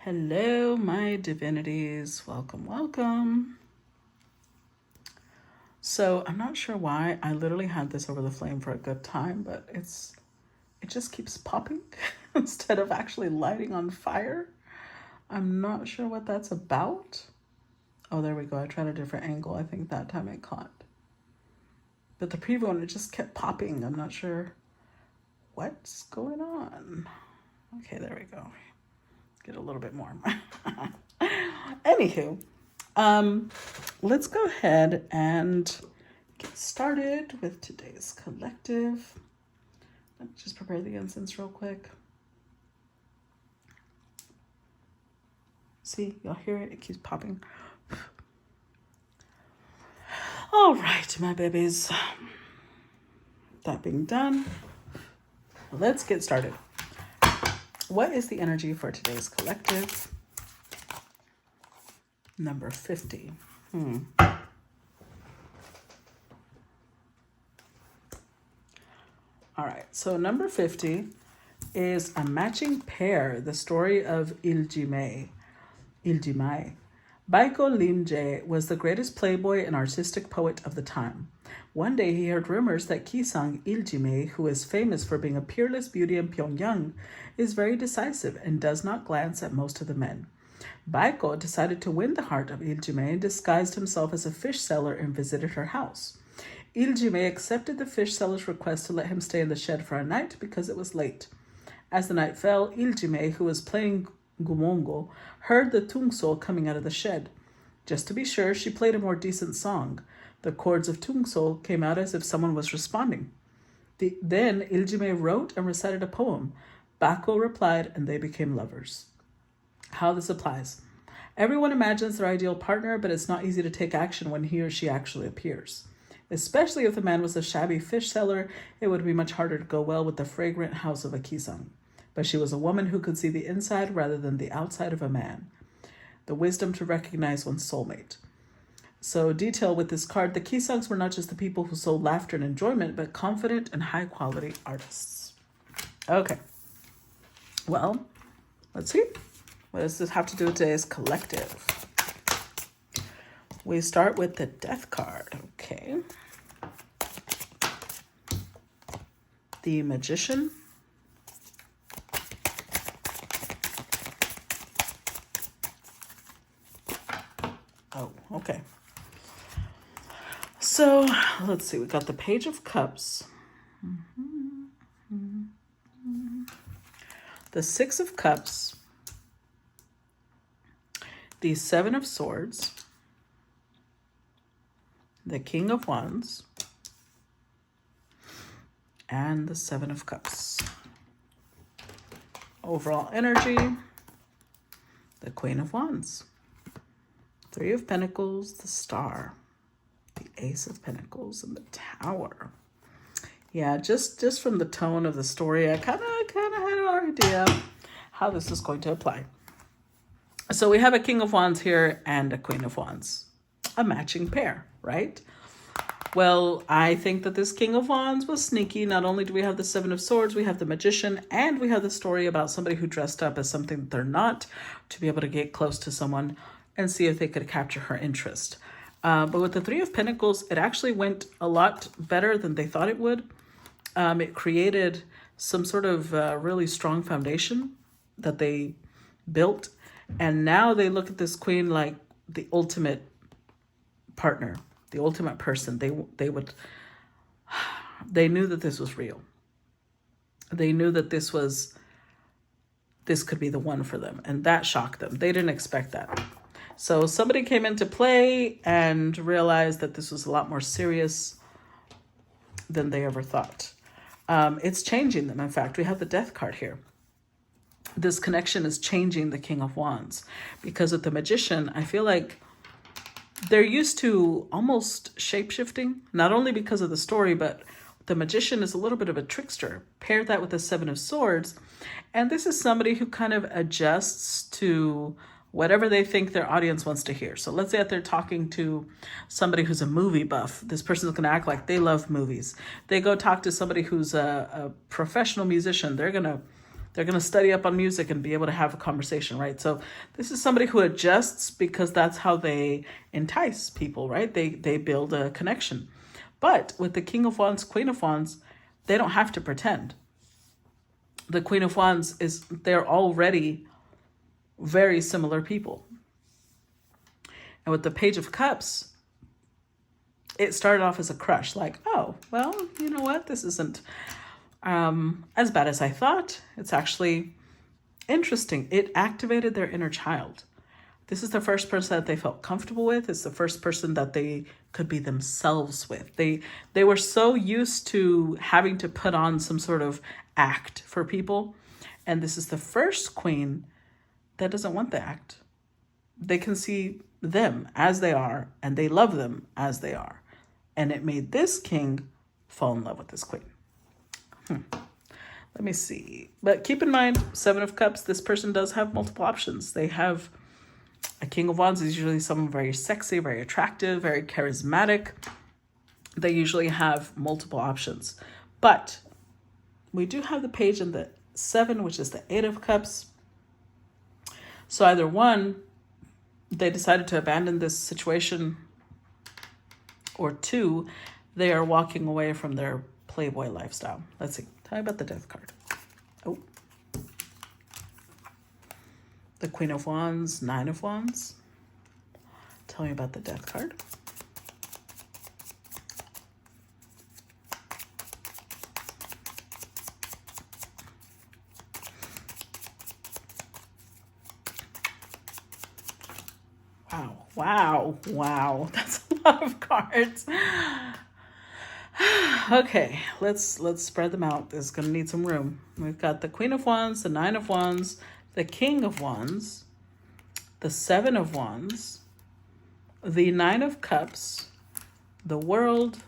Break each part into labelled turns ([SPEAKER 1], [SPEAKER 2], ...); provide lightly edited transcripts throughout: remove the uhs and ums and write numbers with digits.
[SPEAKER 1] Hello, my divinities. Welcome, welcome. So I'm not sure why I literally had this over the flame for a good time, but it just keeps popping instead of actually lighting on fire. I'm not sure what that's about. Oh, there we go. I tried a different angle. I think that time it caught. But the preview one, it just kept popping. I'm not sure what's going on. Okay, there we go. Get a little bit more. Anywho, let's go ahead and get started with today's collective. Let me just prepare the incense real quick. See, y'all hear it? It keeps popping. All right, my babies. That being done, let's get started. What is the energy for today's collective? Number 50. All right, so number 50 is a matching pair, the story of Iljimai. Baiko Limje was the greatest playboy and artistic poet of the time. One day he heard rumors that Gisaeng Iljimai, who is famous for being a peerless beauty in Pyongyang, is very decisive and does not glance at most of the men. Baiko decided to win the heart of Iljimai and disguised himself as a fish seller and visited her house. Iljimai accepted the fish seller's request to let him stay in the shed for a night because it was late. As the night fell, Iljimai, who was playing gumongo, heard the tungso coming out of the shed. Just to be sure, she played a more decent song. The chords of tungso came out as if someone was responding. Then Iljimai wrote and recited a poem. Baiko replied, and they became lovers. How this applies. Everyone imagines their ideal partner, but it's not easy to take action when he or she actually appears. Especially if the man was a shabby fish seller, it would be much harder to go well with the fragrant house of a Gisaeng. But she was a woman who could see the inside rather than the outside of a man. The wisdom to recognize one's soulmate. So detail with this card, the Gisaengs were not just the people who sold laughter and enjoyment, but confident and high-quality artists. Okay. Well, let's see. What does this have to do with today's collective? We start with the Death card. Okay. The Magician. Oh, okay. So let's see. We got the Page of Cups. The Six of Cups. The Seven of Swords. The King of Wands. And the Seven of Cups. Overall energy. The Queen of Wands. Three of Pentacles, the Star, the Ace of Pentacles, and the Tower. Yeah, just from the tone of the story, I kind of had an idea how this is going to apply. So we have a King of Wands here and a Queen of Wands, a matching pair, right? Well, I think that this King of Wands was sneaky. Not only do we have the Seven of Swords, we have the Magician, and we have the story about somebody who dressed up as something that they're not to be able to get close to someone and see if they could capture her interest. But with the Three of Pentacles, it actually went a lot better than they thought it would. It created some sort of really strong foundation that they built. And now they look at this queen like the ultimate partner, the ultimate person. They knew that this was real. They knew that this could be the one for them. And that shocked them. They didn't expect that. So somebody came into play and realized that this was a lot more serious than they ever thought. It's changing them. In fact, we have the Death card here. This connection is changing the King of Wands. Because with the Magician, I feel like they're used to almost shape-shifting, not only because of the story, but the Magician is a little bit of a trickster. Pair that with the Seven of Swords. And this is somebody who kind of adjusts to whatever they think their audience wants to hear. So let's say that they're talking to somebody who's a movie buff. This person's going to act like they love movies. They go talk to somebody who's a professional musician. They're going to They're going to study up on music and be able to have a conversation, right? So this is somebody who adjusts because that's how they entice people, right? They build a connection. But with the King of Wands, Queen of Wands, they don't have to pretend. The Queen of Wands they're already very similar people. And with the Page of Cups, it started off as a crush, like, oh, well, you know what? This isn't as bad as I thought. It's actually interesting. It activated their inner child. This is the first person that they felt comfortable with. It's the first person that they could be themselves with. They were so used to having to put on some sort of act for people. And this is the first queen that doesn't want the act. They can see them as they are, and they love them as they are. And it made this king fall in love with this queen. Let me see. But keep in mind, Seven of Cups, this person does have multiple options. They have a King of Wands is usually someone very sexy, very attractive, very charismatic. They usually have multiple options. But we do have the Page and the Seven, which is the Eight of Cups. So either one, they decided to abandon this situation, or two, they are walking away from their playboy lifestyle. Let's see. Tell me about the Death card. Oh. The Queen of Wands, Nine of Wands. Tell me about the Death card. Wow. That's a lot of cards. Okay, let's spread them out. This is going to need some room. We've got the Queen of Wands, the Nine of Wands, the King of Wands, the Seven of Wands, the Nine of Cups, the World,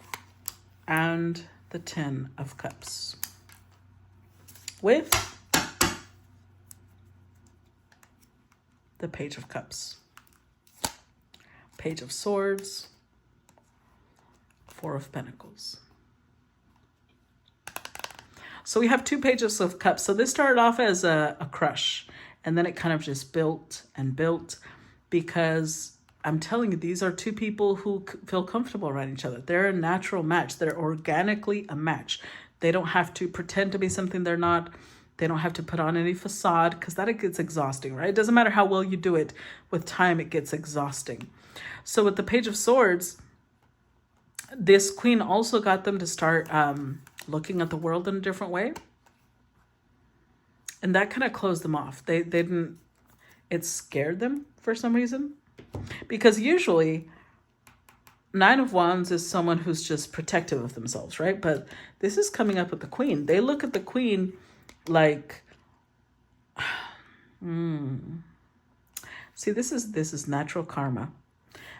[SPEAKER 1] and the Ten of Cups. With the Page of Cups. Page of Swords, Four of Pentacles. So we have two Pages of Cups. So this started off as a crush, and then it kind of just built and built, because I'm telling you, these are two people who feel comfortable around each other. They're a natural match. They're organically a match. They don't have to pretend to be something they're not. They don't have to put on any facade, because that it gets exhausting, right? It doesn't matter how well you do it. With time, it gets exhausting. So with the Page of Swords, this queen also got them to start looking at the world in a different way. And that kind of closed them off. They didn't, it scared them for some reason. Because usually, Nine of Wands is someone who's just protective of themselves, right? But this is coming up with the queen. They look at the queen like, See, this is natural karma.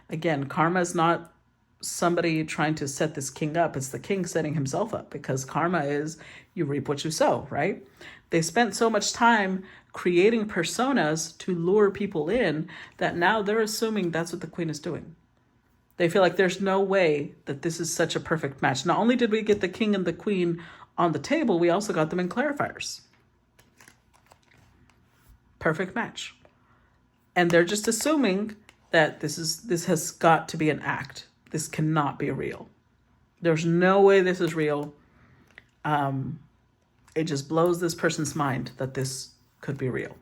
[SPEAKER 1] Again, karma is not somebody trying to set this king up. It's the king setting himself up, because karma is you reap what you sow, right? They spent so much time creating personas to lure people in that now they're assuming that's what the queen is doing. They feel like there's no way that this is such a perfect match. Not only did we get the king and the queen on the table, we also got them in clarifiers. Perfect match. And they're just assuming that this has got to be an act. This cannot be real. There's no way this is real. It just blows this person's mind that this could be real.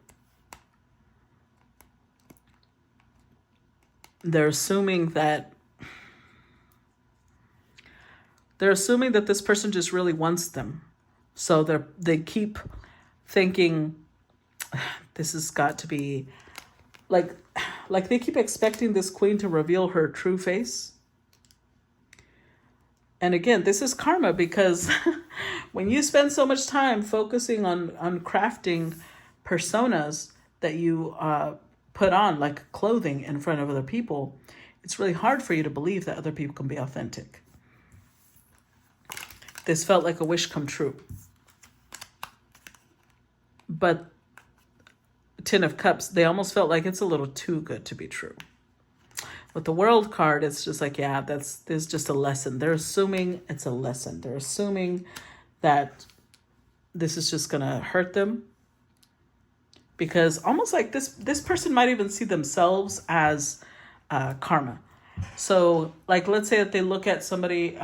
[SPEAKER 1] They're assuming that this person just really wants them. So they keep thinking this has got to be like they keep expecting this queen to reveal her true face. And again, this is karma, because when you spend so much time focusing on crafting personas that you put on like clothing in front of other people, it's really hard for you to believe that other people can be authentic. This felt like a wish come true. But Ten of Cups, they almost felt like it's a little too good to be true. With the World card, it's just like, yeah, there's just a lesson. They're assuming it's a lesson. They're assuming that this is just going to hurt them. because almost like this person might even see themselves as karma. So like, let's say that they look at somebody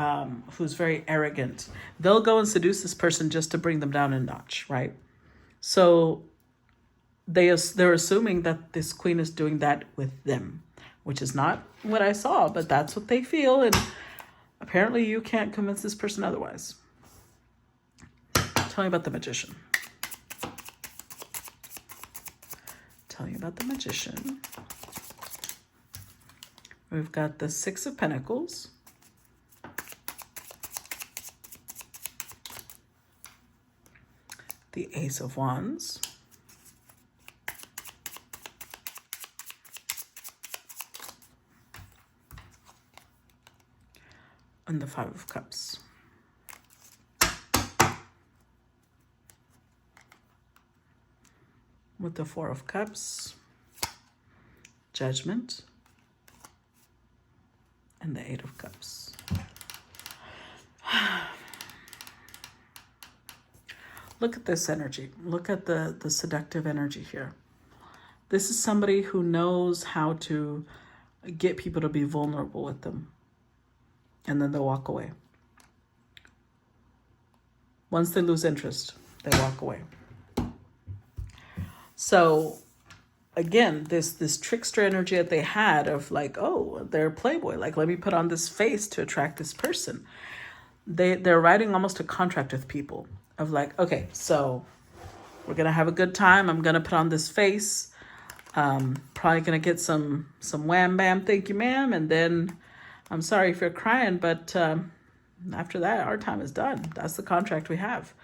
[SPEAKER 1] who's very arrogant. They'll go and seduce this person just to bring them down a notch, right? So they're assuming that this queen is doing that with them, which is not what I saw, but that's what they feel. And apparently you can't convince this person otherwise. Tell me about the magician. Tell you about the magician. We've got the Six of Pentacles. The Ace of Wands. And the Five of Cups. With the Four of Cups, Judgment, and the Eight of Cups. Look at this energy. Look at the seductive energy here. This is somebody who knows how to get people to be vulnerable with them. And then they'll walk away. Once they lose interest, they walk away. So again, this trickster energy that they had of like, oh, they're a playboy. Like, let me put on this face to attract this person. They're writing almost a contract with people of like, okay, so we're going to have a good time. I'm going to put on this face. Probably going to get some wham bam, thank you, ma'am. And then I'm sorry if you're crying, but after that, our time is done. That's the contract we have.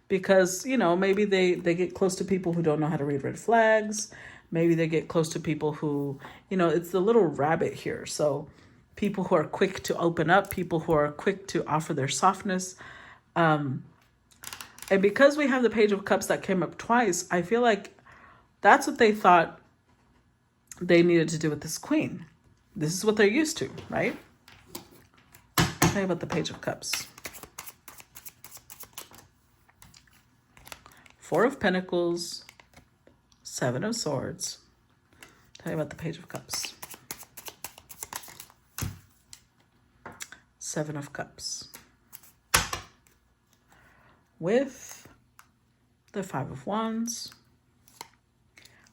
[SPEAKER 1] Because, you know, maybe they get close to people who don't know how to read red flags. Maybe they get close to people who, you know, it's the little rabbit here. So people who are quick to open up, people who are quick to offer their softness. And because we have the Page of Cups that came up twice, I feel like that's what they thought they needed to do with this queen. This is what they're used to, right? Tell me about the Page of Cups. Four of Pentacles, Seven of Swords. Tell me about the Page of Cups. Seven of Cups. With the Five of Wands,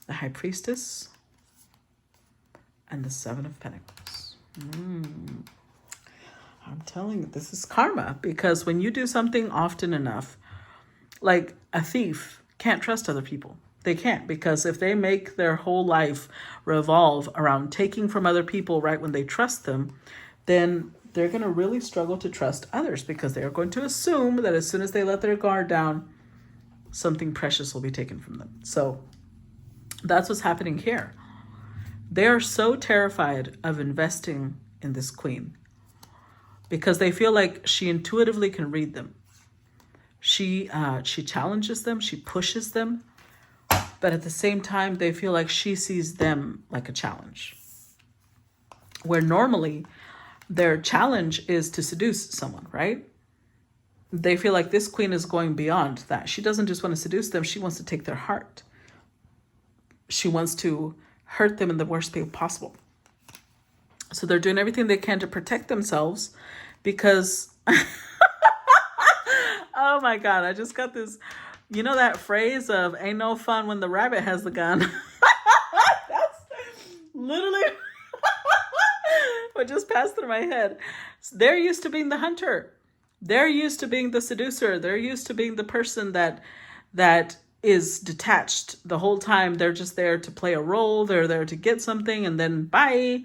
[SPEAKER 1] the High Priestess, and the Seven of Pentacles. I'm telling you, this is karma, because when you do something often enough, like a thief can't trust other people. They can't, because if they make their whole life revolve around taking from other people right when they trust them, then they're going to really struggle to trust others, because they are going to assume that as soon as they let their guard down, something precious will be taken from them. So that's what's happening here. They are so terrified of investing in this queen because they feel like she intuitively can read them. She challenges them, she pushes them, but at the same time, they feel like she sees them like a challenge. Where normally their challenge is to seduce someone, right? They feel like this queen is going beyond that. She doesn't just want to seduce them, she wants to take their heart. She wants to hurt them in the worst way possible. So they're doing everything they can to protect themselves because... Oh my God, I just got this, you know that phrase of ain't no fun when the rabbit has the gun? That's literally what just passed through my head. They're used to being the hunter. They're used to being the seducer. They're used to being the person that is detached the whole time. They're just there to play a role. They're there to get something and then bye.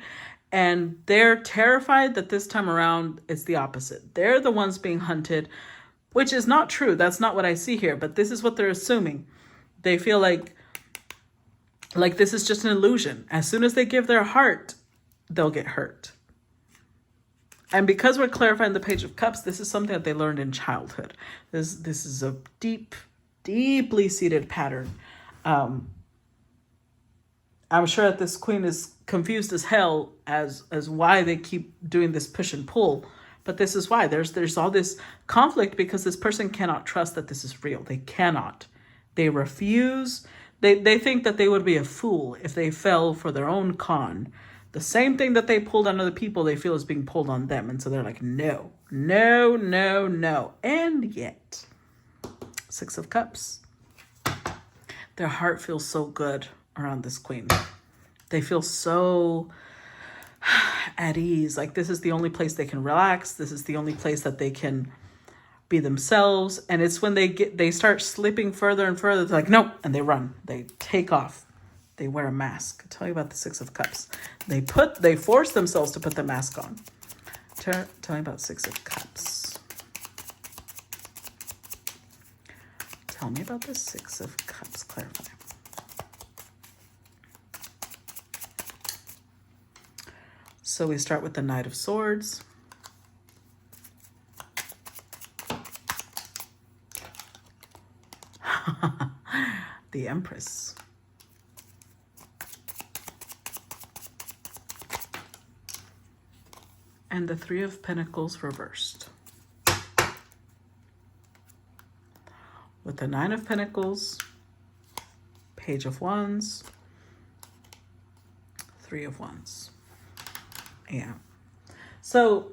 [SPEAKER 1] And they're terrified that this time around it's the opposite. They're the ones being hunted. Which is not true. That's not what I see here. But this is what they're assuming. They feel like this is just an illusion. As soon as they give their heart, they'll get hurt. And because we're clarifying the Page of Cups, this is something that they learned in childhood. This is a deeply seated pattern. I'm sure that this queen is confused as hell as why they keep doing this push and pull. But this is why there's all this conflict because this person cannot trust that this is real. They cannot. They refuse. They think that they would be a fool if they fell for their own con. The same thing that they pulled on other people, they feel is being pulled on them. And so they're like, no, no, no, no. And yet, Six of Cups. Their heart feels so good around this queen. They feel so at ease. Like this is the only place they can relax. This is the only place that they can be themselves. And it's when they start slipping further and further, they're like, no, and they run. They take off. They wear a mask. I'll tell you about the Six of Cups. They force themselves to put the mask on. Tell me about Six of Cups. Tell me about the Six of Cups. Clarify. So we start with the Knight of Swords. The Empress. And the Three of Pentacles reversed. With the Nine of Pentacles, Page of Wands, Three of Wands. Yeah. So,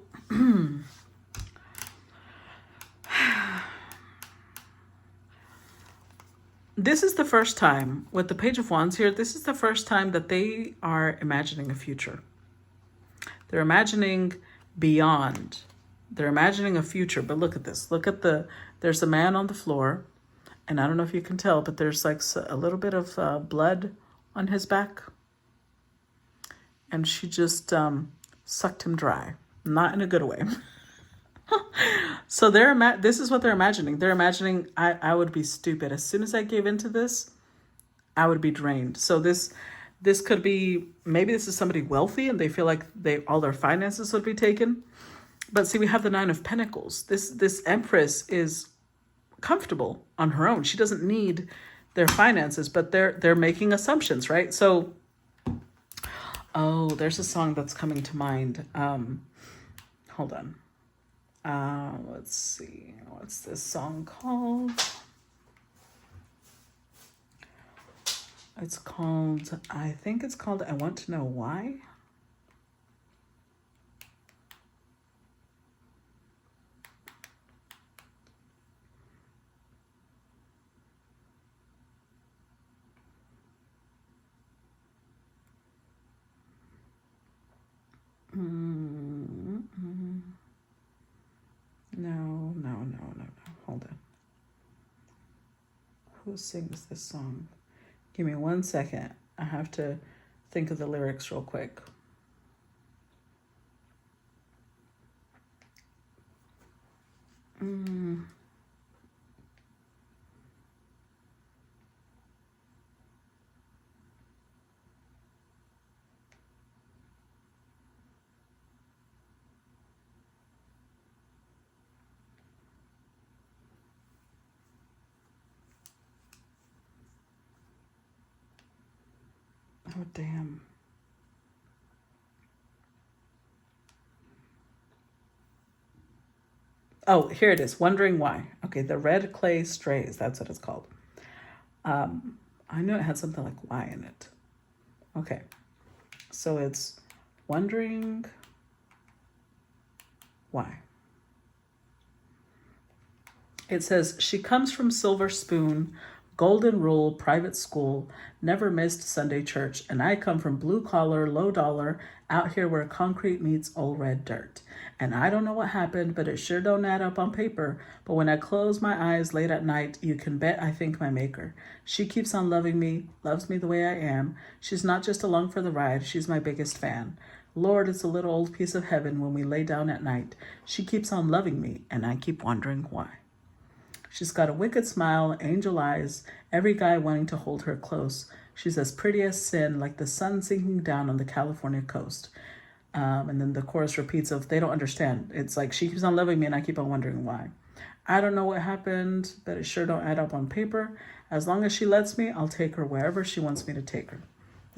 [SPEAKER 1] this is the first time with the Page of Wands here, this is the first time that they are imagining a future. They're imagining beyond. They're imagining a future. But look at this. Look at there's a man on the floor. And I don't know if you can tell, but there's like a little bit of blood on his back. And she just sucked him dry. Not in a good way. So this is what they're imagining. They're imagining I would be stupid. As soon as I gave into this, I would be drained. So this could be, maybe this is somebody wealthy and they feel like all their finances would be taken. But see, we have the Nine of Pentacles. This Empress is comfortable on her own. She doesn't need their finances, but they're making assumptions, right? So, oh, there's a song that's coming to mind. Hold on. Let's see. What's this song called? It's called, I think it's called I Want to Know Why. No. Hold on. Who sings this song? Give me 1 second. I have to think of the lyrics real quick. Oh, damn. Oh, here it is. Wondering Why. Okay, the Red Clay Strays. That's what it's called. I knew it had something like why in it. Okay. So it's Wondering Why. It says, she comes from Silver Spoon, Golden Rule, private school, never missed Sunday church, and I come from blue collar, low dollar, out here where concrete meets old red dirt. And I don't know what happened, but it sure don't add up on paper. But when I close my eyes late at night, you can bet I think my maker. She keeps on loving me, loves me the way I am. She's not just along for the ride, she's my biggest fan. Lord, it's a little old piece of heaven when we lay down at night. She keeps on loving me, and I keep wondering why. She's got a wicked smile, angel eyes, every guy wanting to hold her close. She's as pretty as sin, like the sun sinking down on the California coast. And then the chorus repeats of, they don't understand. It's like, she keeps on loving me and I keep on wondering why. I don't know what happened, but it sure don't add up on paper. As long as she lets me, I'll take her wherever she wants me to take her.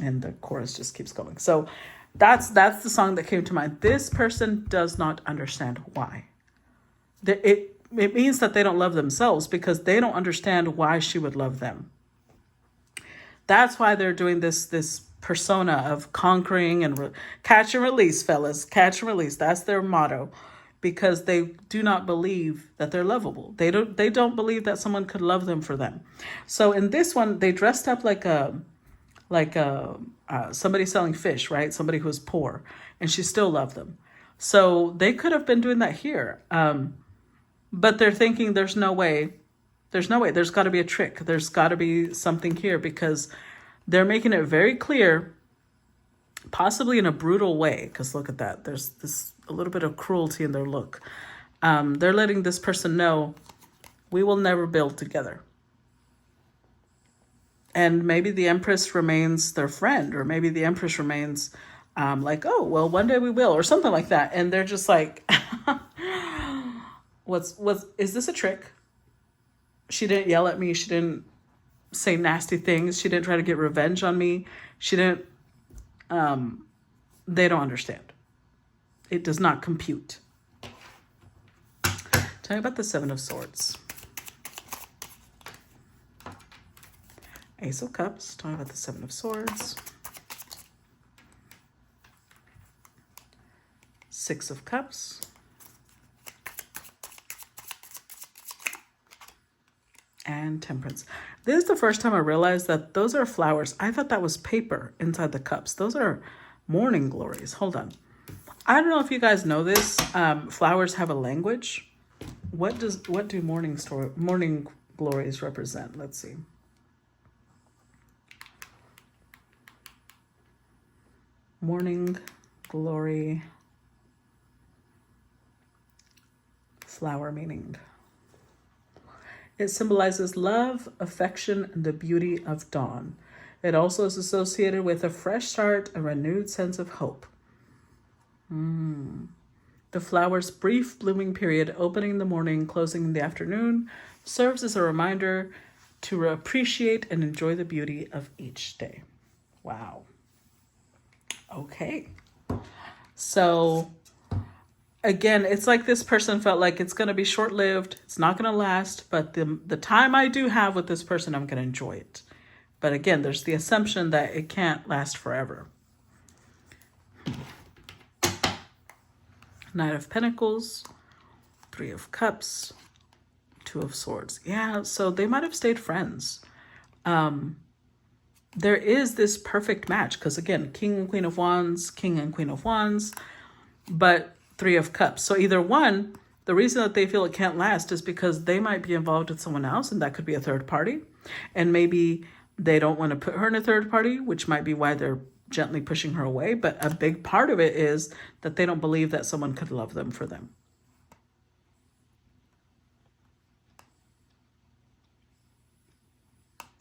[SPEAKER 1] And the chorus just keeps going. So that's the song that came to mind. This person does not understand why. It means that they don't love themselves because they don't understand why she would love them. That's why they're doing this persona of conquering and catch and release, fellas. Catch and release. That's their motto, because they do not believe that they're lovable. They don't believe that someone could love them for them. So in this one, they dressed up like somebody selling fish, right? Somebody who was poor, and she still loved them. So they could have been doing that here. But they're thinking there's no way. There's no way. There's got to be a trick. There's got to be something here, because they're making it very clear, possibly in a brutal way, because look at that. There's a little bit of cruelty in their look. They're letting this person know, we will never build together. And maybe the Empress remains their friend, or maybe the Empress remains like, oh, well, one day we will, or something like that. And they're just like, is this a trick? She didn't yell at me. She didn't say nasty things. She didn't try to get revenge on me. She didn't, they don't understand. It does not compute. Tell me about the Seven of Swords. Ace of Cups. Tell me about the Seven of Swords. Six of Cups. And Temperance. This is the first time I realized that those are flowers. I thought that was paper inside the cups. Those are morning glories. Hold on. I don't know if you guys know this. Flowers have a language. What do morning glories represent? Let's see. Morning glory. Flower meaning. It symbolizes love, affection, and the beauty of dawn. It also is associated with a fresh start, a renewed sense of hope. The flower's brief blooming period, opening in the morning, closing in the afternoon, serves as a reminder to appreciate and enjoy the beauty of each day. Wow. Okay. So again, it's like this person felt like it's going to be short-lived. It's not going to last, but the time I do have with this person, I'm going to enjoy it. But again, there's the assumption that it can't last forever. Knight of Pentacles, Three of Cups, Two of Swords. Yeah, so they might have stayed friends. There is this perfect match because, again, King and Queen of Wands, King and Queen of Wands, but Three of Cups. So either one, the reason that they feel it can't last is because they might be involved with someone else, and that could be a third party. And maybe they don't want to put her in a third party, which might be why they're gently pushing her away. But a big part of it is that they don't believe that someone could love them for them.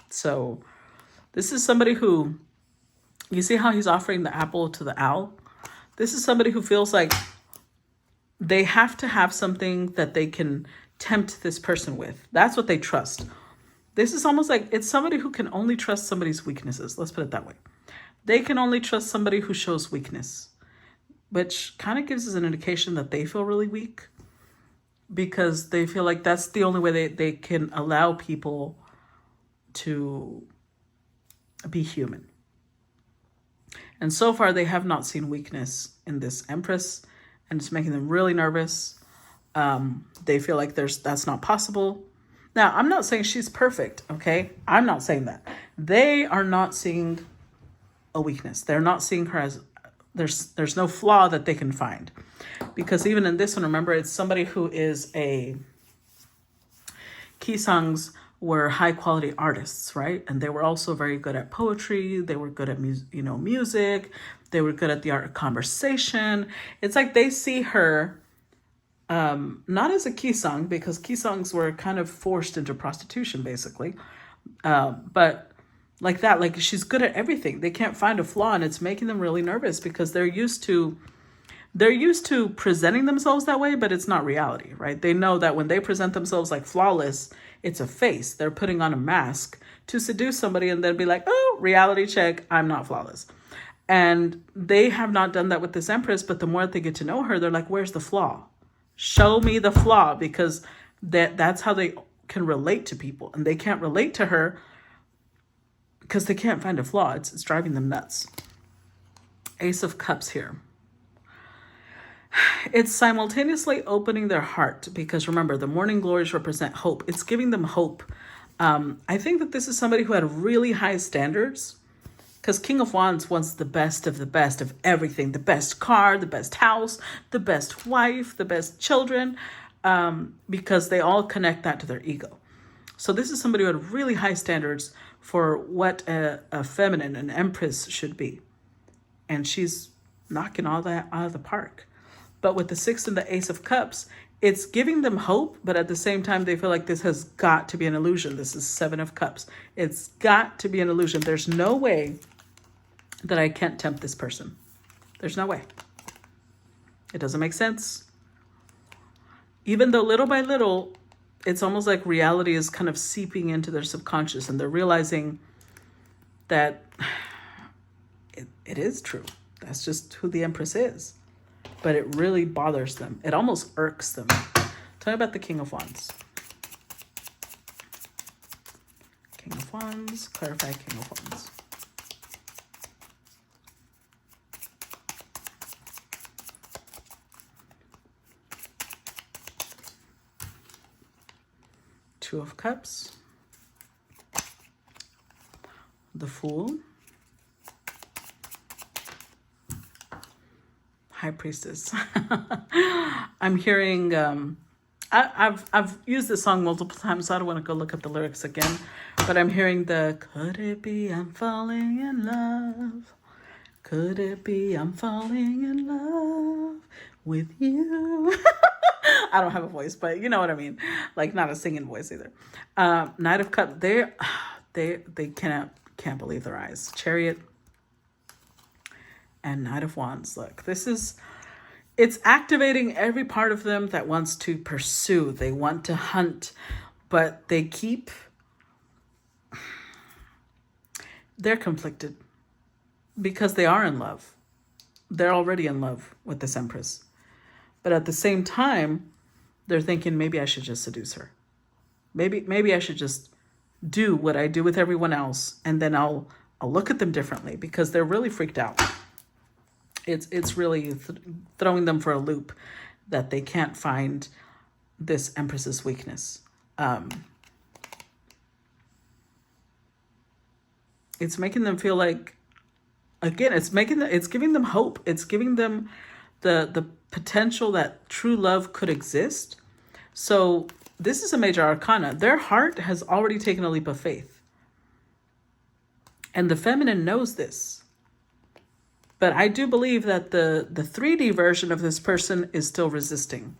[SPEAKER 1] So this is somebody who, you see how he's offering the apple to the owl? This is somebody who feels like they have to have something that they can tempt this person with. That's what they trust. This is almost like it's somebody who can only trust somebody's weaknesses. Let's put it that way. They can only trust somebody who shows weakness, which kind of gives us an indication that they feel really weak because they feel like that's the only way they can allow people to be human. And so far, they have not seen weakness in this Empress, and it's making them really nervous. They feel like that's not possible. Now, I'm not saying she's perfect, okay? I'm not saying that. They are not seeing a weakness. They're not seeing her as, there's no flaw that they can find. Because even in this one, remember, it's somebody who is Gisaengs were high quality artists, right? And they were also very good at poetry. They were good at music. They were good at the art of conversation. It's like they see her not as a Gisaeng, because Gisaengs were kind of forced into prostitution, basically. But like that, like she's good at everything. They can't find a flaw, and it's making them really nervous because they're used to presenting themselves that way, but it's not reality, right? They know that when they present themselves like flawless, it's a face. They're putting on a mask to seduce somebody and then be like, oh, reality check, I'm not flawless. And they have not done that with this Empress, but the more that they get to know her, they're like, where's the flaw? Show me the flaw, because that's how they can relate to people. And they can't relate to her because they can't find a flaw. It's driving them nuts. Ace of Cups here. It's simultaneously opening their heart, because remember, the morning glories represent hope. It's giving them hope. I think that this is somebody who had really high standards, because King of Wands wants the best of everything. The best car, the best house, the best wife, the best children, because they all connect that to their ego. So this is somebody who had really high standards for what a feminine, an empress should be. And she's knocking all that out of the park. But with the 6 and the Ace of Cups, it's giving them hope, but at the same time, they feel like this has got to be an illusion. This is 7 of Cups. It's got to be an illusion. There's no way that I can't tempt this person. There's no way. It doesn't make sense. Even though little by little, it's almost like reality is kind of seeping into their subconscious, and they're realizing that it is true. That's just who the Empress is. But it really bothers them. It almost irks them. Tell me about the King of Wands. King of Wands, clarify King of Wands. Two of Cups. The Fool. High Priestess. I'm hearing, I've used this song multiple times, so I don't want to go look up the lyrics again, but I'm hearing the, could it be I'm falling in love? Could it be I'm falling in love with you? I don't have a voice, but you know what I mean. Like, not a singing voice either. Knight of Cups, they can't believe their eyes. Chariot and Knight of Wands. Look, it's activating every part of them that wants to pursue. They want to hunt, but they're conflicted because they are in love. They're already in love with this Empress. But at the same time, they're thinking, maybe I should just seduce her. Maybe I should just do what I do with everyone else, and then I'll look at them differently, because they're really freaked out. It's really throwing them for a loop that they can't find this Empress's weakness. It's making them feel like, again, it's giving them hope. It's giving them the potential that true love could exist. So this is a major arcana. Their heart has already taken a leap of faith. And the feminine knows this. But I do believe that the 3D version of this person is still resisting,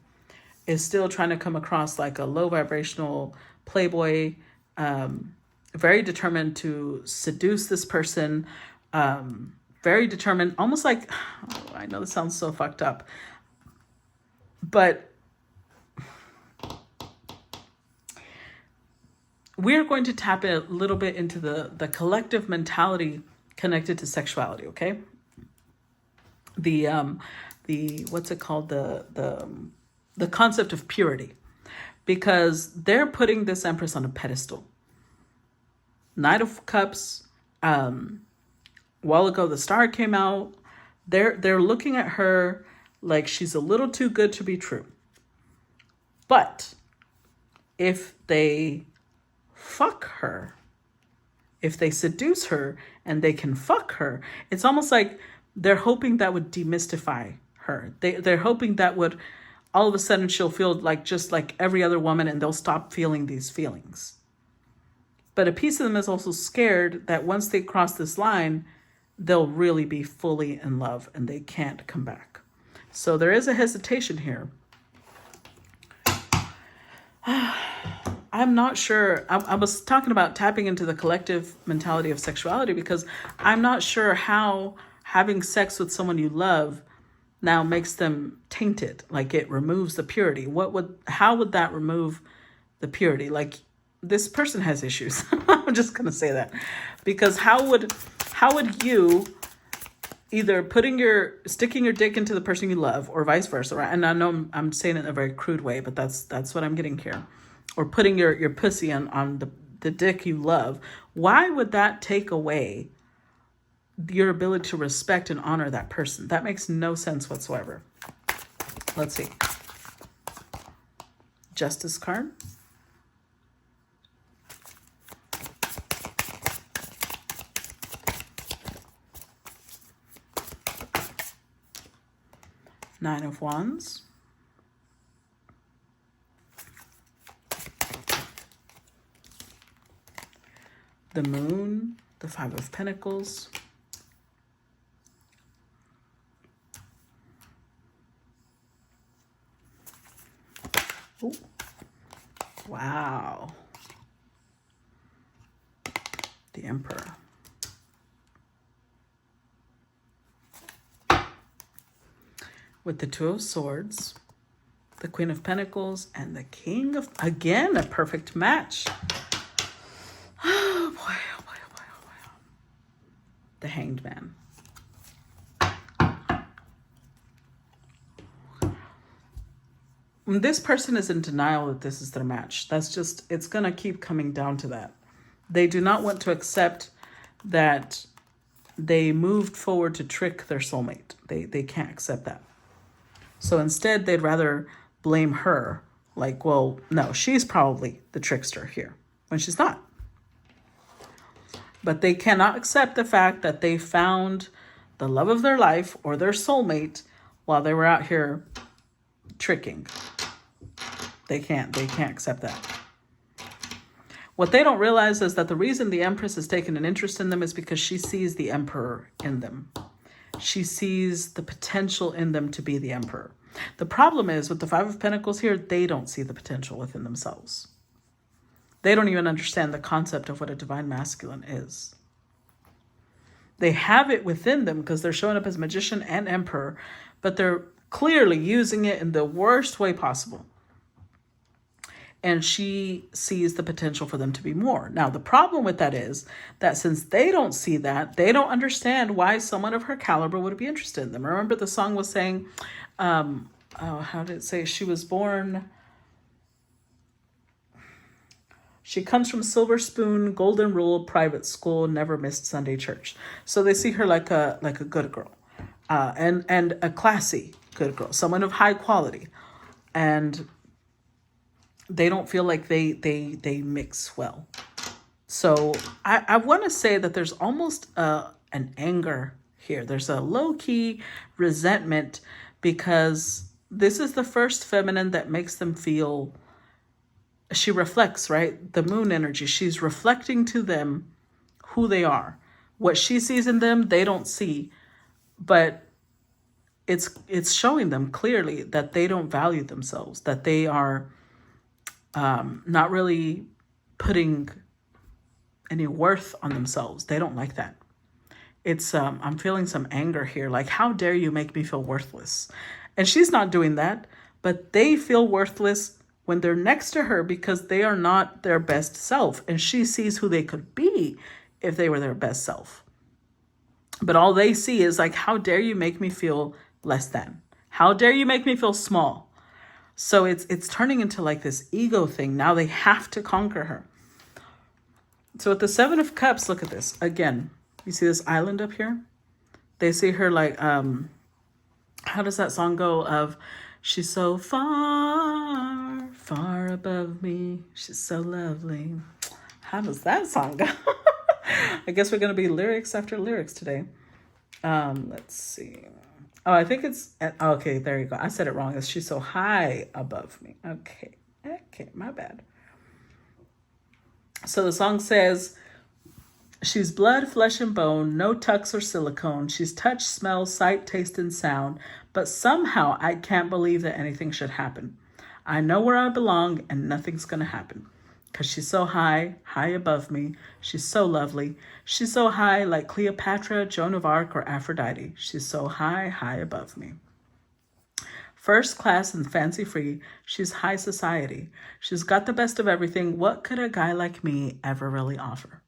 [SPEAKER 1] is still trying to come across like a low vibrational playboy, very determined to seduce this person, very determined, almost like, oh, I know this sounds so fucked up, but we're going to tap a little bit into the collective mentality connected to sexuality, okay? The what's it called? The concept of purity, because they're putting this Empress on a pedestal. Knight of Cups, a while ago the Star came out. They're looking at her like she's a little too good to be true. But if they fuck her, if they seduce her and they can fuck her, it's almost like they're hoping that would demystify her. They're hoping that would, all of a sudden she'll feel like just like every other woman, and they'll stop feeling these feelings. But a piece of them is also scared that once they cross this line, they'll really be fully in love and they can't come back. So there is a hesitation here. I'm not sure. I was talking about tapping into the collective mentality of sexuality, because I'm not sure how having sex with someone you love now makes them tainted. Like, it removes the purity. How would that remove the purity? Like, this person has issues. I'm just going to say that, because how would you either sticking your dick into the person you love, or vice versa, right? And I know I'm saying it in a very crude way, but that's what I'm getting here. Or putting your pussy on the dick you love, why would that take away your ability to respect and honor that person? That makes no sense whatsoever. Let's see. Justice card. Nine of Wands. The Moon, the Five of Pentacles. Ooh. Wow. The Emperor. With the Two of Swords, the Queen of Pentacles, and the King of, again, a perfect match. Oh boy, oh boy, oh boy, oh boy. The Hanged Man. This person is in denial that this is their match. That's just, it's going to keep coming down to that. They do not want to accept that they moved forward to trick their soulmate. They can't accept that. So instead, they'd rather blame her. Like, well, no, she's probably the trickster here, when she's not. But they cannot accept the fact that they found the love of their life or their soulmate while they were out here tricking. They can't accept that. What they don't realize is that the reason the Empress has taken an interest in them is because she sees the Emperor in them. She sees the potential in them to be the Emperor. The problem is with the Five of Pentacles here, they don't see the potential within themselves. They don't even understand the concept of what a divine masculine is. They have it within them because they're showing up as Magician and Emperor, but they're clearly using it in the worst way possible. And she sees the potential for them to be more. Now, the problem with that is that since they don't see that, they don't understand why someone of her caliber would be interested in them. Remember the song was saying, how did it say? She was born, she comes from Silver Spoon, Golden Rule, private school, never missed Sunday church. So they see her like a good girl, and a classy good girl, someone of high quality. And they don't feel like they mix well. So I want to say that there's almost an anger here. There's a low-key resentment because this is the first feminine that makes them feel, she reflects, right? The moon energy. She's reflecting to them who they are. What she sees in them, they don't see. But it's showing them clearly that they don't value themselves, that they are not really putting any worth on themselves. They don't like that. It's, I'm feeling some anger here. Like, how dare you make me feel worthless? And she's not doing that, but they feel worthless when they're next to her because they are not their best self. And she sees who they could be if they were their best self. But all they see is like, how dare you make me feel less than? How dare you make me feel small? So it's turning into like this ego thing. Now they have to conquer her. So with the Seven of Cups, look at this. Again, you see this island up here? They see her like, how does that song go of, she's so far, far above me. She's so lovely. How does that song go? I guess we're going to be lyrics after lyrics today. Let's see. Oh, I think it's, okay, there you go. I said it wrong. It's she's so high above me. Okay, my bad. So the song says, she's blood, flesh, and bone, no tucks or silicone. She's touch, smell, sight, taste, and sound. But somehow I can't believe that anything should happen. I know where I belong and nothing's going to happen. Because she's so high, high above me. She's so lovely. She's so high like Cleopatra, Joan of Arc, or Aphrodite. She's so high, high above me. First class and fancy free. She's high society. She's got the best of everything. What could a guy like me ever really offer?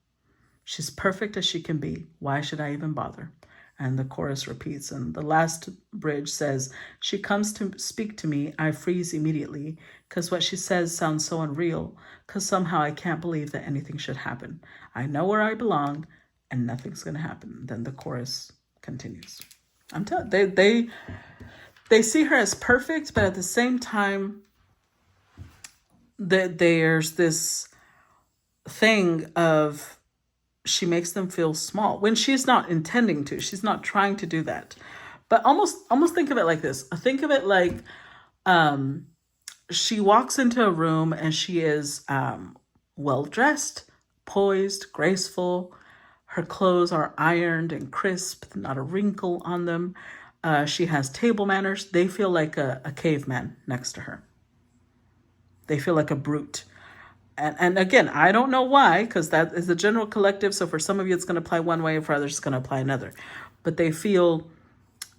[SPEAKER 1] She's perfect as she can be. Why should I even bother? And the chorus repeats. And the last bridge says, she comes to speak to me, I freeze immediately, because what she says sounds so unreal, because somehow I can't believe that anything should happen. I know where I belong, and nothing's going to happen. Then the chorus continues. I'm telling they see her as perfect, but at the same time, there's this thing of she makes them feel small when she's not intending to. She's not trying to do that. But almost think of it like this. Think of it like she walks into a room and she is well-dressed, poised, graceful. Her clothes are ironed and crisp, not a wrinkle on them. She has table manners. They feel like a caveman next to her. They feel like a brute. And again, I don't know why, because that is the general collective. So for some of you, it's going to apply one way, and for others, it's going to apply another. But they feel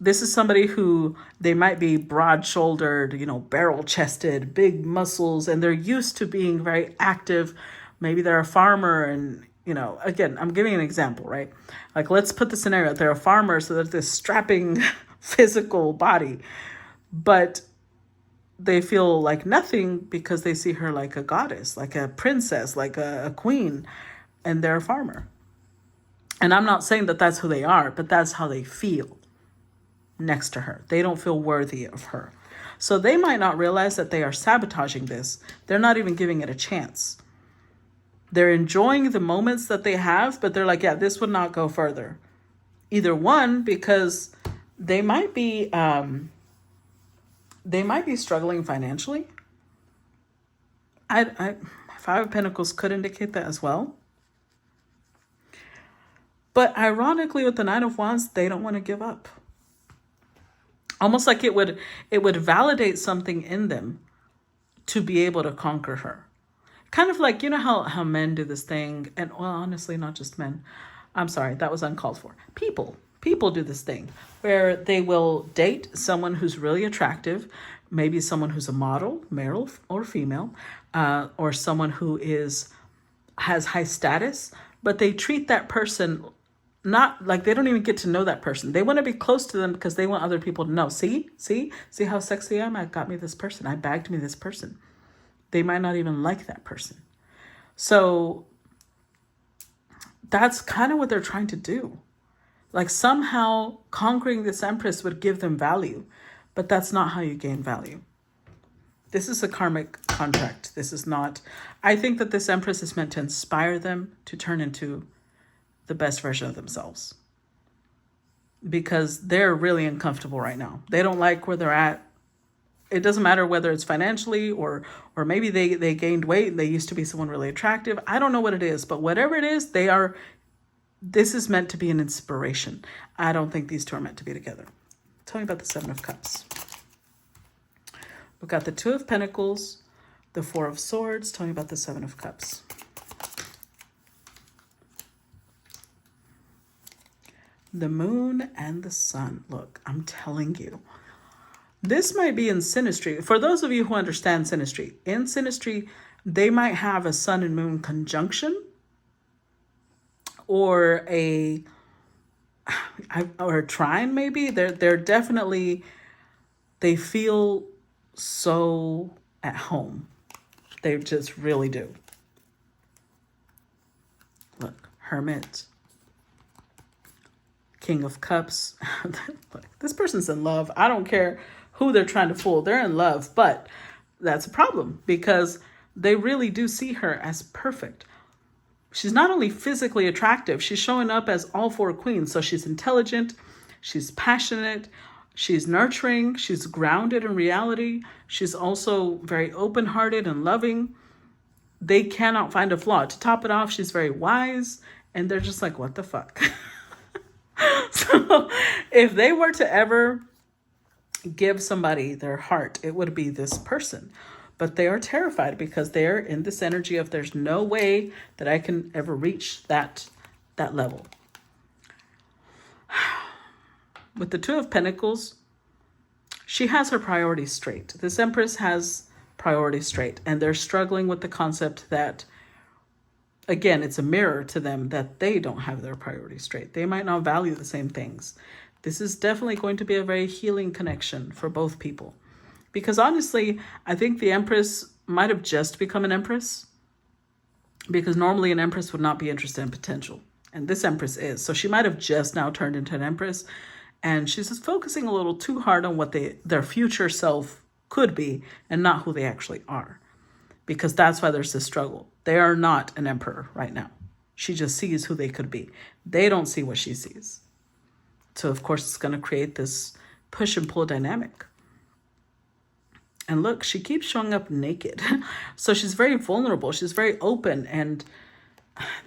[SPEAKER 1] this is somebody who they might be broad-shouldered, barrel-chested, big muscles, and they're used to being very active. Maybe they're a farmer, and again, I'm giving an example, right? Like, let's put the scenario: they're a farmer, so there's this strapping physical body, but they feel like nothing because they see her like a goddess, like a princess, like a queen, and they're a farmer. And I'm not saying that that's who they are, but that's how they feel next to her. They don't feel worthy of her. So they might not realize that they are sabotaging this. They're not even giving it a chance. They're enjoying the moments that they have, but they're like, yeah, this would not go further. Either one, because they might be struggling financially. Five of Pentacles could indicate that as well. But ironically, with the Nine of Wands, they don't want to give up. Almost like it would validate something in them to be able to conquer her. Kind of like, how men do this thing, and well, honestly, not just men. I'm sorry, that was uncalled for. People do this thing where they will date someone who's really attractive, maybe someone who's a model, male or female, or someone who has high status, but they treat that person not like they don't even get to know that person. They want to be close to them because they want other people to know. See how sexy I am? I got me this person. I bagged me this person. They might not even like that person. So that's kind of what they're trying to do. Like somehow conquering this Empress would give them value, but that's not how you gain value. This is a karmic contract. This is not, I think that this Empress is meant to inspire them to turn into the best version of themselves, because they're really uncomfortable right now. They don't like where they're at. It doesn't matter whether it's financially or maybe they gained weight and they used to be someone really attractive. I don't know what it is, but whatever it is, this is meant to be an inspiration. I don't think these two are meant to be together. Tell me about the Seven of Cups. We've got the Two of Pentacles, the Four of Swords. Tell me about the Seven of Cups. The Moon and the Sun. Look, I'm telling you. This might be in synastry. For those of you who understand synastry, in synastry, they might have a Sun and Moon conjunction or a trine maybe. They're definitely, they feel so at home. They just really do. Look, Hermit, King of Cups. Look, this person's in love. I don't care who they're trying to fool. They're in love, but that's a problem because they really do see her as perfect. She's not only physically attractive, she's showing up as all four queens. So she's intelligent, she's passionate, she's nurturing, she's grounded in reality. She's also very open-hearted and loving. They cannot find a flaw. To top it off, she's very wise, and they're just like, what the fuck? So if they were to ever give somebody their heart, it would be this person. But they are terrified because they're in this energy of there's no way that I can ever reach that level. With the Two of Pentacles, she has her priorities straight. This Empress has priorities straight, and they're struggling with the concept that again, it's a mirror to them that they don't have their priorities straight. They might not value the same things. This is definitely going to be a very healing connection for both people. Because honestly, I think the Empress might have just become an Empress, because normally an Empress would not be interested in potential. And this Empress is. So she might have just now turned into an Empress, and she's just focusing a little too hard on what their future self could be and not who they actually are. Because that's why there's this struggle. They are not an emperor right now. She just sees who they could be. They don't see what she sees. So of course it's going to create this push and pull dynamic. And look, she keeps showing up naked. So she's very vulnerable. She's very open. And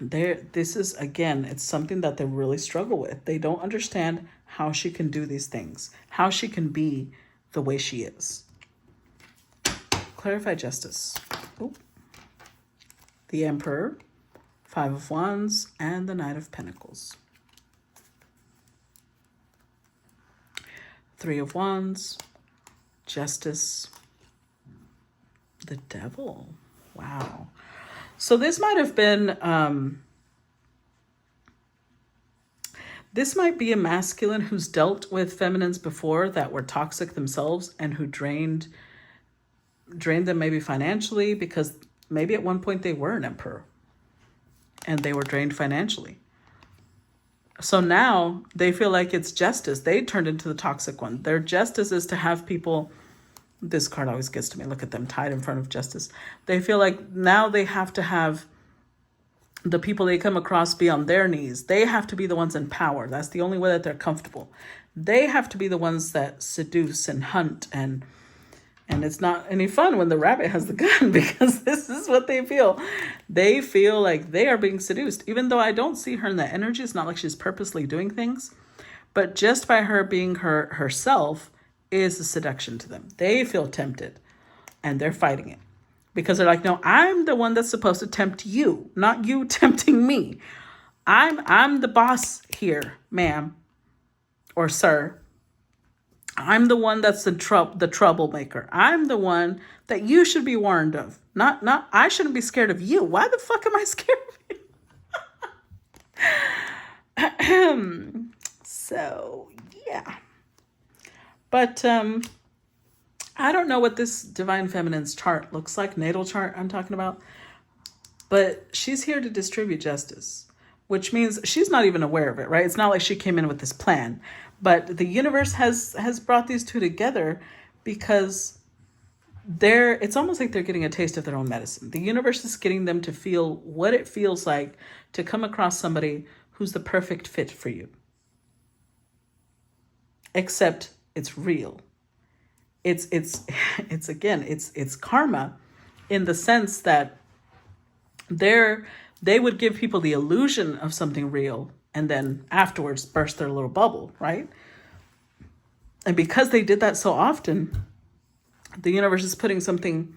[SPEAKER 1] this is, again, it's something that they really struggle with. They don't understand how she can do these things, how she can be the way she is. Clarify justice. Ooh. The Emperor, Five of Wands, and the Knight of Pentacles. Three of Wands, Justice, the Devil. Wow. So this might have been, this might be a masculine who's dealt with feminines before that were toxic themselves and who drained them maybe financially, because maybe at one point they were an emperor and they were drained financially. So now they feel like it's justice. They turned into the toxic one. Their justice is to have people, this card always gets to me, look at them tied in front of justice. They feel like now they have to have the people they come across be on their knees. They have to be the ones in power. That's the only way that they're comfortable. They have to be the ones that seduce and hunt, and it's not any fun when the rabbit has the gun, because this is what they feel. They feel like they are being seduced, even though I don't see her in that energy. It's not like she's purposely doing things, but just by her being herself is a seduction to them. They feel tempted and they're fighting it because they're like, no, I'm the one that's supposed to tempt you, not you tempting me. I'm the boss here, ma'am or sir. I'm the one that's the troublemaker. I'm the one that you should be warned of. Not I shouldn't be scared of you. Why the fuck am I scared of you? So, yeah. But I don't know what this Divine Feminine's chart looks like, natal chart I'm talking about. But she's here to distribute justice, which means she's not even aware of it, right? It's not like she came in with this plan. But the universe has brought these two together because it's almost like they're getting a taste of their own medicine. The universe is getting them to feel what it feels like to come across somebody who's the perfect fit for you. Except it's real. It's karma in the sense that they would give people the illusion of something real and then afterwards burst their little bubble, right? And because they did that so often, the universe is putting something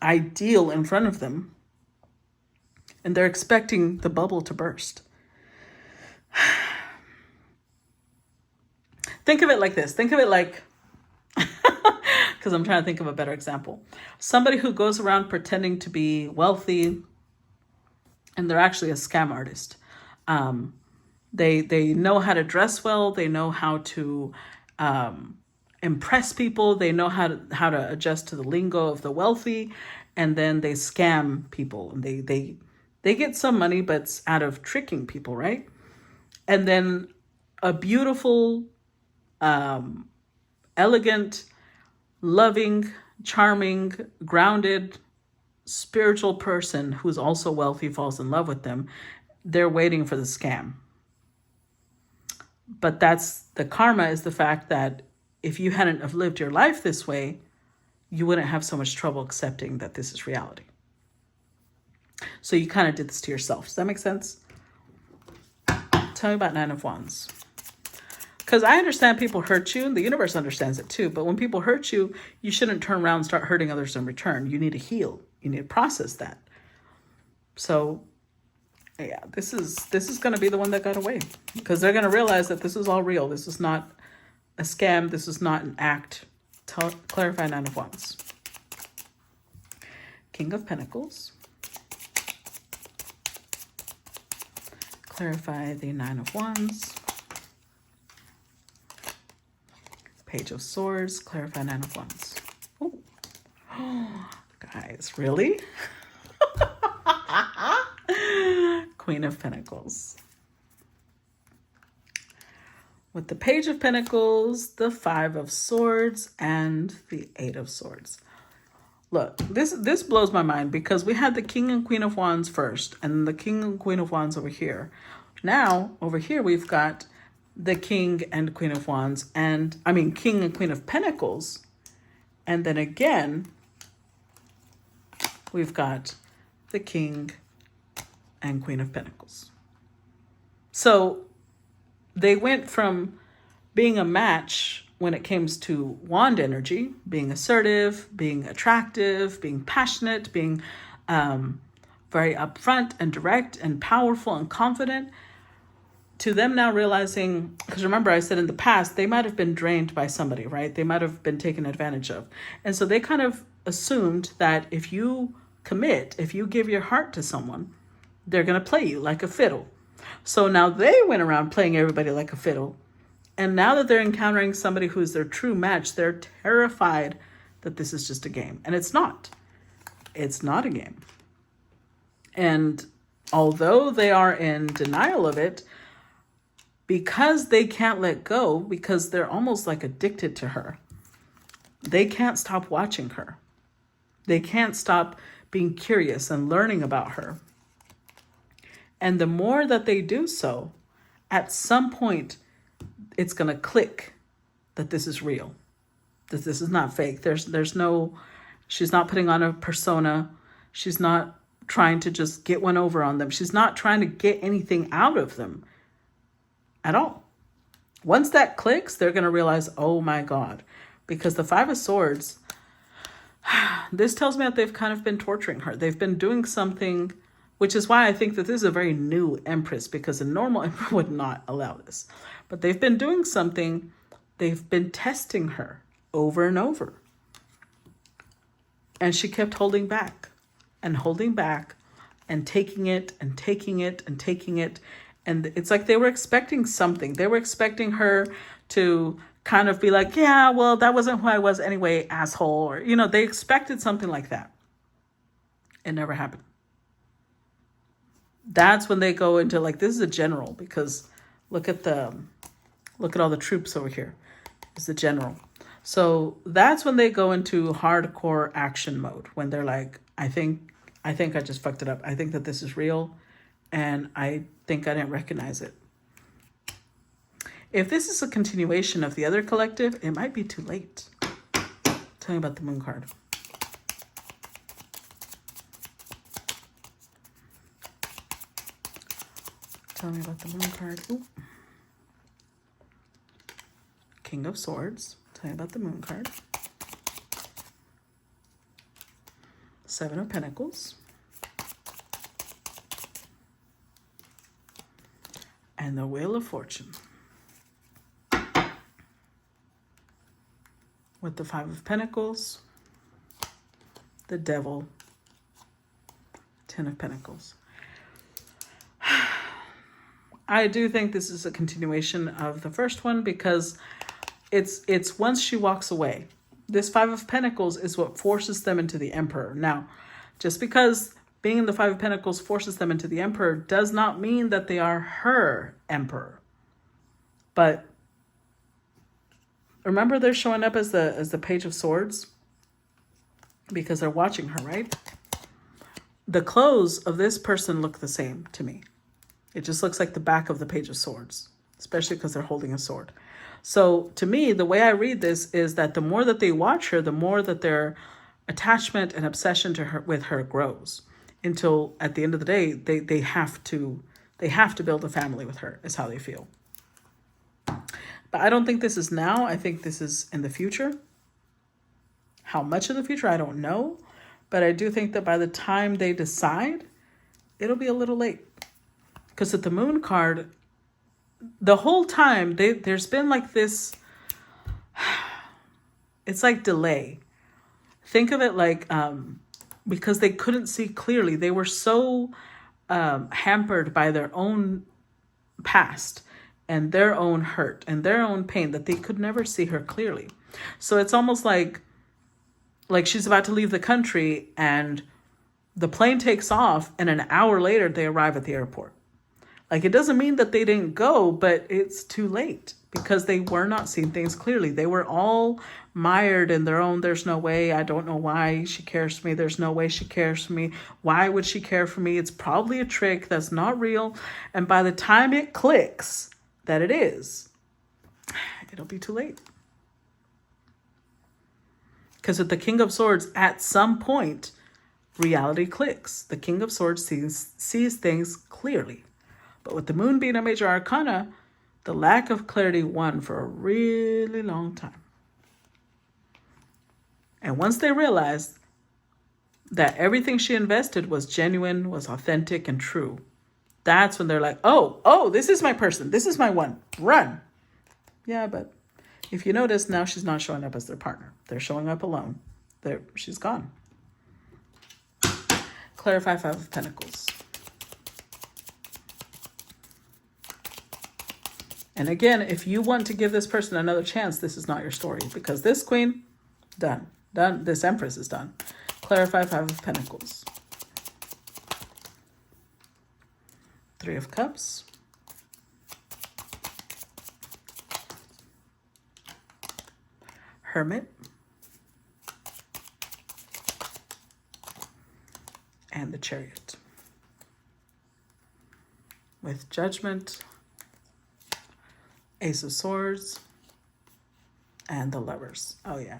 [SPEAKER 1] ideal in front of them and they're expecting the bubble to burst. Think of it like this. Think of it like, because I'm trying to think of a better example. Somebody who goes around pretending to be wealthy and they're actually a scam artist. They know how to dress well. They know how to impress people. They know how to adjust to the lingo of the wealthy, and then they scam people. And they get some money, but it's out of tricking people, right? And then a beautiful, elegant, loving, charming, grounded, spiritual person who's also wealthy falls in love with them. They're waiting for the scam. But that's the karma, is the fact that if you hadn't have lived your life this way, you wouldn't have so much trouble accepting that this is reality. So you kind of did this to yourself. Does that make sense? Tell me about Nine of Wands. Because I understand people hurt you, and the universe understands it too. But when people hurt you, you shouldn't turn around and start hurting others in return. You need to heal. You need to process that. So yeah, this is going to be the one that got away, because they're going to realize that this is all real. This is not a scam. This is not an act. Clarify Nine of Wands. King of Pentacles. Clarify the Nine of Wands. Page of Swords. Clarify Nine of Wands. Oh, guys, really? Queen of Pentacles. With the Page of Pentacles, the Five of Swords, and the Eight of Swords. Look, this blows my mind because we had the King and Queen of Wands first, and the King and Queen of Wands over here. Now, over here, we've got the King and Queen of Wands, and I mean, King and Queen of Pentacles. And then again, we've got the King and Queen of Pentacles. So they went from being a match when it comes to wand energy, being assertive, being attractive, being passionate, being very upfront and direct and powerful and confident, to them now realizing, because remember I said in the past, they might have been drained by somebody, right? They might have been taken advantage of. And so they kind of assumed that if you commit, if you give your heart to someone, they're going to play you like a fiddle. So now they went around playing everybody like a fiddle. And now that they're encountering somebody who's their true match, they're terrified that this is just a game. And it's not. It's not a game. And although they are in denial of it, because they can't let go, because they're almost like addicted to her, they can't stop watching her. They can't stop being curious and learning about her. And the more that they do so, at some point, it's going to click that this is real, that this is not fake. There's no, she's not putting on a persona. She's not trying to just get one over on them. She's not trying to get anything out of them at all. Once that clicks, they're going to realize, oh my God, because the Five of Swords, this tells me that they've kind of been torturing her. They've been doing something, which is why I think that this is a very new Empress, because a normal Emperor would not allow this. But they've been doing something. They've been testing her over and over. And she kept holding back and holding back and taking it and taking it and taking it. And it's like they were expecting something. They were expecting her to kind of be like, yeah, well, that wasn't who I was anyway, asshole. Or, you know, they expected something like that. It never happened. That's when they go into like, this is a general, because look at all the troops over here. It's the general. So that's when they go into hardcore action mode, when they're like, I think I just fucked it up. I think that this is real, and I think I didn't recognize it. If this is a continuation of the other collective, it might be too late. Tell me about the Moon card. Tell me about the Moon card. Ooh. King of Swords. Tell me about the Moon card. Seven of Pentacles. And the Wheel of Fortune. With the Five of Pentacles, the Devil, Ten of Pentacles. I do think this is a continuation of the first one, because it's once she walks away. This Five of Pentacles is what forces them into the Emperor. Now, just because being in the Five of Pentacles forces them into the Emperor does not mean that they are her Emperor. But remember, they're showing up as the Page of Swords because they're watching her, right? The clothes of this person look the same to me. It just looks like the back of the Page of Swords, especially because they're holding a sword. So to me, the way I read this is that the more that they watch her, the more that their attachment and obsession to her with her grows, until at the end of the day, they have to build a family with her, is how they feel. But I don't think this is now. I think this is in the future. How much of the future, I don't know. But I do think that by the time they decide, it'll be a little late. Because at the Moon card, the whole time, there's been like this, it's like delay. Think of it like, because they couldn't see clearly. They were so hampered by their own past and their own hurt and their own pain that they could never see her clearly. So it's almost like she's about to leave the country and the plane takes off and an hour later they arrive at the airport. Like, it doesn't mean that they didn't go, but it's too late because they were not seeing things clearly. They were all mired in their own, there's no way, I don't know why she cares for me, there's no way she cares for me, why would she care for me, it's probably a trick, that's not real. And by the time it clicks that it is, it'll be too late. Because with the King of Swords, at some point, reality clicks. The King of Swords sees things clearly. But with the moon being a major arcana, the lack of clarity won for a really long time. And once they realized that everything she invested was genuine, was authentic, and true, that's when they're like, oh, this is my person. This is my one. Run. Yeah, but if you notice, now she's not showing up as their partner. They're showing up alone. She's gone. Clarify Five of Pentacles. And again, if you want to give this person another chance, this is not your story. Because this Queen, done. Done. This Empress is done. Clarify Five of Pentacles. Three of Cups. Hermit. And the Chariot. With Judgment, Ace of Swords, and the Lovers. Oh, yeah.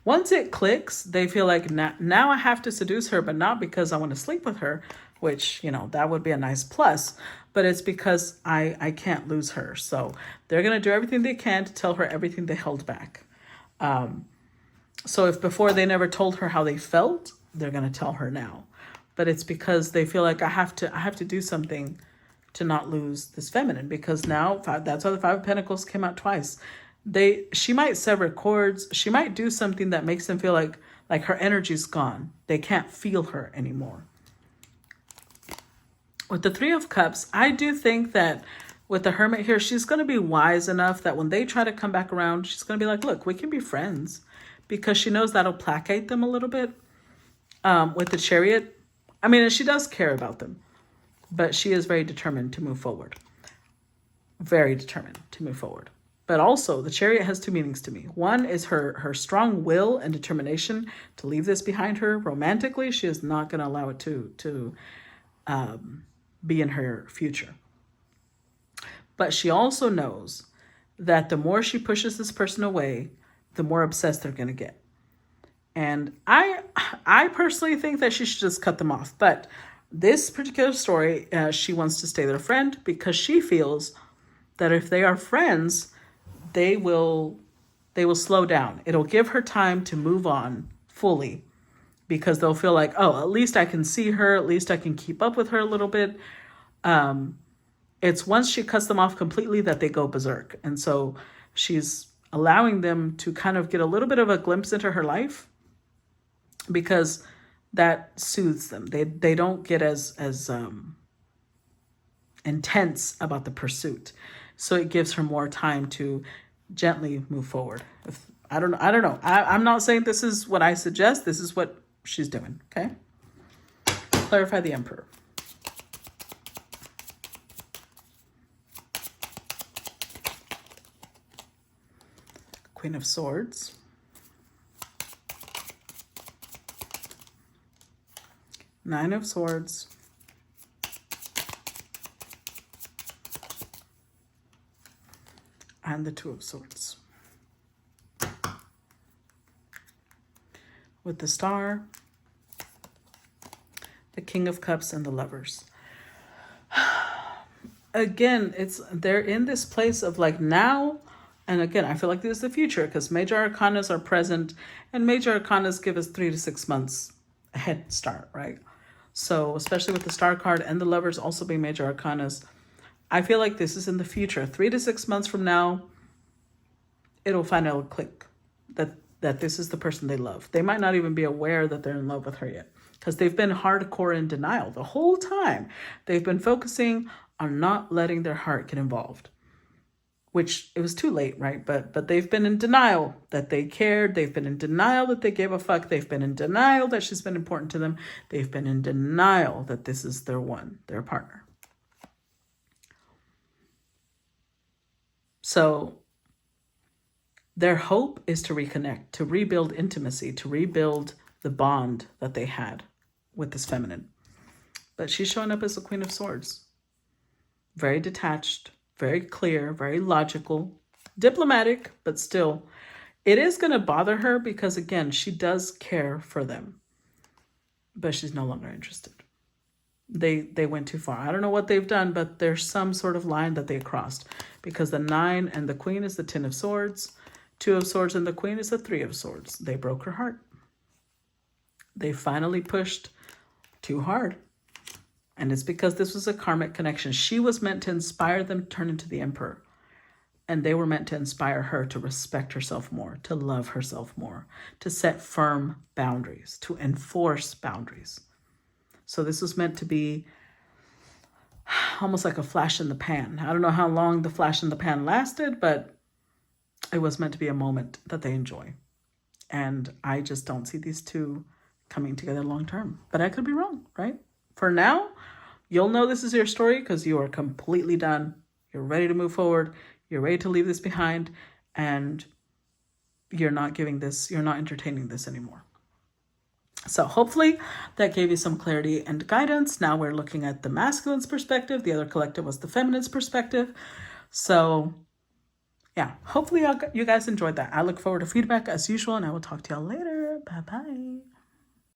[SPEAKER 1] Once it clicks, they feel like now I have to seduce her, but not because I want to sleep with her, which, that would be a nice plus, but it's because I can't lose her. So they're going to do everything they can to tell her everything they held back. So if before they never told her how they felt, they're going to tell her now. But it's because they feel like I have to do something to not lose this feminine, because now that's why the Five of Pentacles came out twice. She might sever cords. She might do something that makes them feel like her energy's gone. They can't feel her anymore. With the Three of Cups, I do think that with the Hermit here, she's going to be wise enough that when they try to come back around, she's going to be like, look, we can be friends, because she knows that'll placate them a little bit. With the Chariot, I mean, she does care about them, but she is very determined to move forward. Very determined to move forward. But also, the Chariot has two meanings to me. One is her strong will and determination to leave this behind her. Romantically, she is not going to allow it to be in her future. But she also knows that the more she pushes this person away, the more obsessed they're going to get. And I personally think that she should just cut them off. But this particular story, she wants to stay their friend because she feels that if they are friends, they will slow down. It'll give her time to move on fully, because they'll feel like, oh, at least I can see her. At least I can keep up with her a little bit. It's once she cuts them off completely that they go berserk. And so she's allowing them to kind of get a little bit of a glimpse into her life, because that soothes them. They don't get as intense about the pursuit. So it gives her more time to gently move forward. I don't know. I'm not saying this is what I suggest. This is what she's doing. Okay. Clarify the Emperor. Queen of Swords. Nine of Swords. And the Two of Swords. With the Star, the King of Cups, and the Lovers. Again, they're in this place of like now, and again, I feel like this is the future, because major arcanas are present, and major arcanas give us 3 to 6 months a head start, right? So especially with the Star card and the Lovers also being major arcanas, I feel like this is in the future. 3 to 6 months from now, it'll finally click that this is the person they love. They might not even be aware that they're in love with her yet, because they've been hardcore in denial the whole time. They've been focusing are not letting their heart get involved, which it was too late, right? But they've been in denial that they cared. They've been in denial that they gave a fuck. They've been in denial that she's been important to them. They've been in denial that this is their one, their partner. So their hope is to reconnect, to rebuild intimacy, to rebuild the bond that they had with this feminine. But she's showing up as the Queen of Swords. Very detached, very clear, very logical, diplomatic, but still, it is going to bother her because, again, she does care for them. But she's no longer interested. They went too far. I don't know what they've done, but there's some sort of line that they crossed. Because the 9 and the Queen is the 10 of Swords. 2 of Swords and the Queen is the 3 of Swords. They broke her heart. They finally pushed too hard. And it's because this was a karmic connection. She was meant to inspire them to turn into the Emperor. And they were meant to inspire her to respect herself more, to love herself more, to set firm boundaries, to enforce boundaries. So this was meant to be almost like a flash in the pan. I don't know how long the flash in the pan lasted, but it was meant to be a moment that they enjoy. And I just don't see these two coming together long term. But I could be wrong, right? For now, you'll know this is your story because you are completely done. You're ready to move forward. You're ready to leave this behind. And you're not entertaining this anymore. So hopefully that gave you some clarity and guidance. Now we're looking at the masculine's perspective. The other collective was the feminine's perspective. So yeah, hopefully you guys enjoyed that. I look forward to feedback as usual, and I will talk to y'all later. Bye-bye.